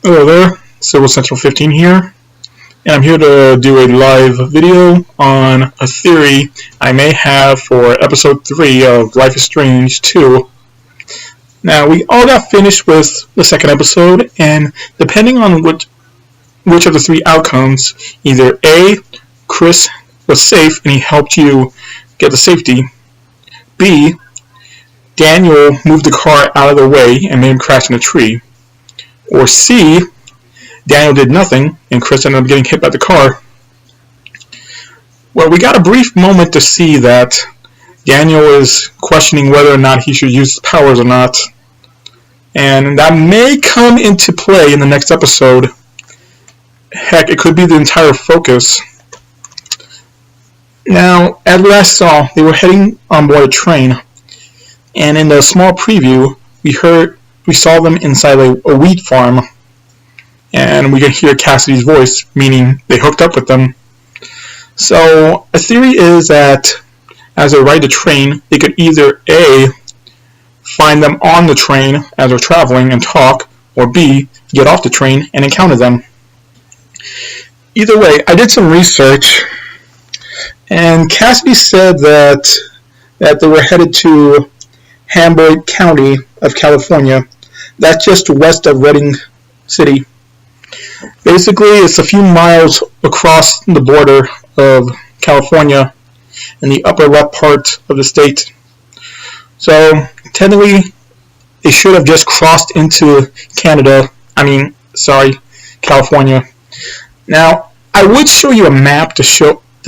Hello there, Civil Central 15 here, and I'm here to do a live video on a theory I may have for episode 3 of Life is Strange 2. Now, we all got finished with the second episode, and depending on which of the three outcomes, either A, Chris was safe and he helped you get to safety, B, Daniel moved the car out of the way and made him crash in a tree, or C, Daniel did nothing and Chris ended up getting hit by the car. Well, we got a brief moment to see that Daniel is questioning whether or not he should use his powers or not, and that may come into play in the next episode. Heck, it could be the entire focus. Now, as we last saw, they were heading on board a train, and in the small preview, we saw them inside a wheat farm, and we could hear Cassidy's voice, meaning they hooked up with them. So, a theory is that as they ride the train, they could either A, find them on the train as they're traveling and talk, or B, get off the train and encounter them. Either way, I did some research, and Cassidy said that they were headed to Humboldt County of California. That's just west of Redding City. Basically, it's a few miles across the border of California in the upper left part of the state. So, technically, they should have just crossed into California. Now, I would show you a map to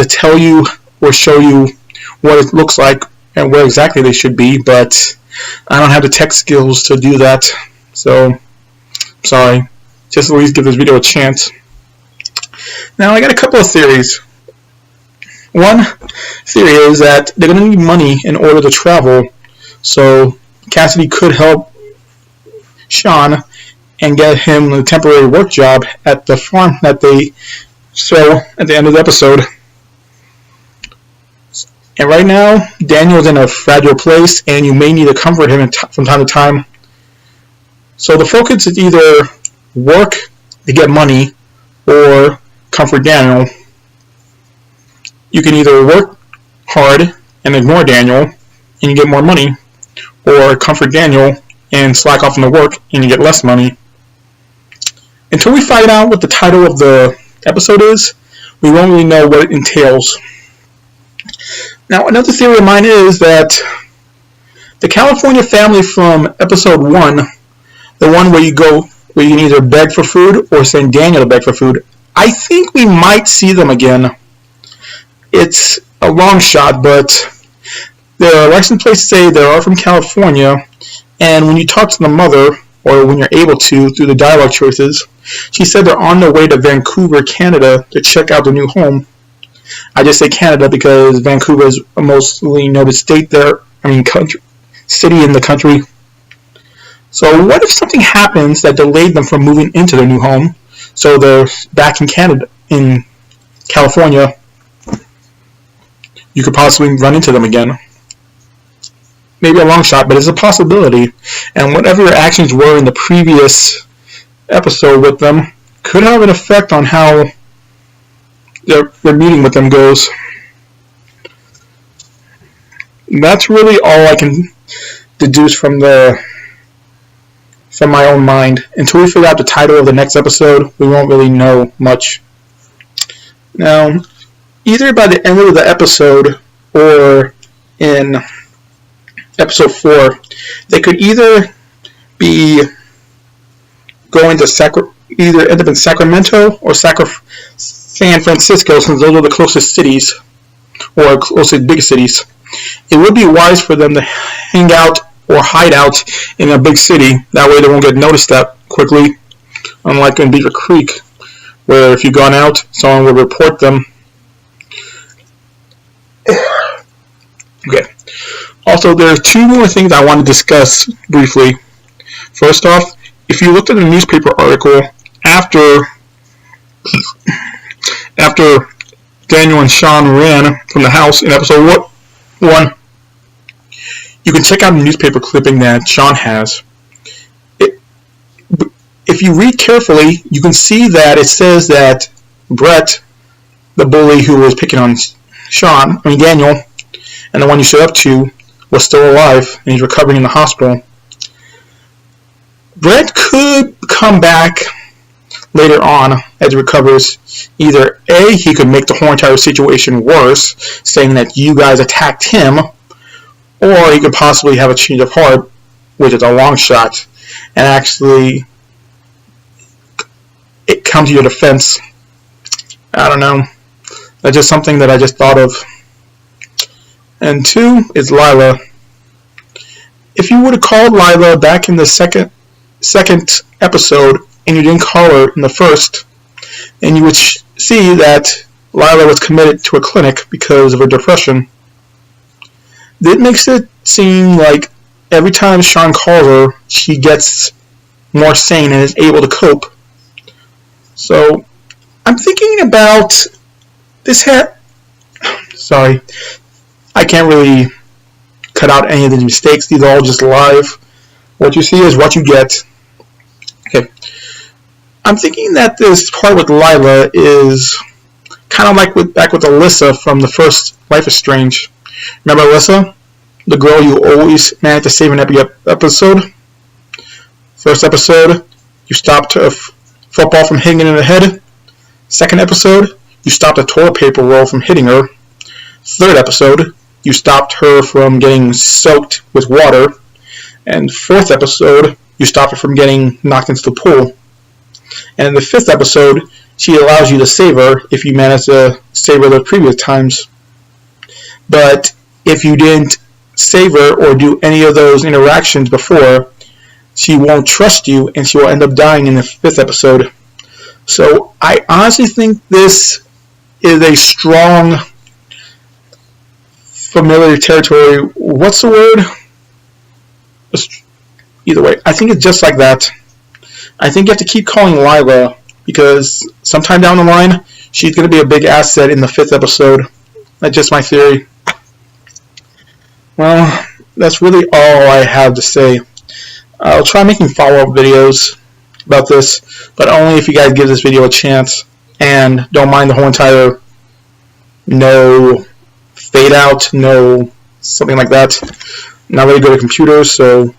tell you or show you what it looks like and where exactly they should be, but I don't have the tech skills to do that, so sorry. Just at least give this video a chance. Now, I got a couple of theories. One theory is that they're going to need money in order to travel, so Cassidy could help Sean and get him a temporary work job at the farm that they show at the end of the episode. And right now, Daniel's in a fragile place, and you may need to comfort him from time to time. So the focus is either work to get money or comfort Daniel. You can either work hard and ignore Daniel and you get more money, or comfort Daniel and slack off on the work and you get less money. Until we find out what the title of the episode is, we won't really know what it entails. Now, another theory of mine is that the California family from episode 1, the one where you can either beg for food or send Daniel to beg for food, I think we might see them again. It's a long shot, but their license plates say they are from California, and when you talk to the mother, or when you're able to through the dialogue choices, she said they're on their way to Vancouver, Canada to check out their new home. I just say Canada because Vancouver is a mostly noted city in the country. So what if something happens that delayed them from moving into their new home, so they're back in California? You could possibly run into them again. Maybe a long shot, but it's a possibility. And whatever your actions were in the previous episode with them could have an effect on how their meeting with them goes. That's really all I can deduce from my own mind. Until we figure out the title of the next episode, we won't really know much. Now, either by the end of the episode or in episode 4, they could either be going to either end up in Sacramento or San Francisco, since those are the closest cities, or closest big cities. It would be wise for them to hang out or hide out in a big city. That way they won't get noticed that quickly, unlike in Beaver Creek, where if you've gone out, someone will report them. Okay. Also, there are two more things I want to discuss briefly. First off, if you looked at the newspaper article after Daniel and Sean ran from the house in episode 1, you can check out the newspaper clipping that Sean has. if you read carefully, you can see that it says that Brett, the bully who was picking on Daniel, and the one you stood up to, was still alive, and he's recovering in the hospital. Brett could come back later on as he recovers. Either A, he could make the whole entire situation worse, saying that you guys attacked him, or he could possibly have a change of heart, which is a long shot, and actually it comes to your defense. I don't know. That's just something that I just thought of. And 2 is Lila. If you would have called Lila back in the second episode, and you didn't call her in the first, and you would see that Lila was committed to a clinic because of her depression. That makes it seem like every time Sean calls her, she gets more sane and is able to cope. So, I'm thinking about this Sorry. I can't really cut out any of these mistakes. These are all just live. What you see is what you get. Okay. I'm thinking that this part with Lila is kind of like back with Alyssa from the first Life is Strange. Remember Alyssa? The girl you always managed to save in every episode? First episode, you stopped a football from hitting her in the head. Second episode, you stopped a toilet paper roll from hitting her. Third episode, you stopped her from getting soaked with water. And fourth episode, you stopped her from getting knocked into the pool. And in the fifth episode, she allows you to save her if you manage to save her the previous times. But if you didn't save her or do any of those interactions before, she won't trust you and she will end up dying in the fifth episode. So I honestly think this is a strong familiar territory. What's the word? Either way, I think it's just like that. I think you have to keep calling Lila because sometime down the line, she's going to be a big asset in the fifth episode. That's just my theory. Well, that's really all I have to say. I'll try making follow-up videos about this, but only if you guys give this video a chance and don't mind the whole entire no fade out, no something like that. I'm not really good at computers, so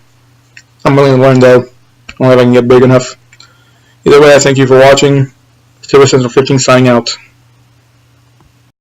I'm willing to learn though. Only if I can get big enough. Either way, I thank you for watching. Silver Sentinel 15 signing out.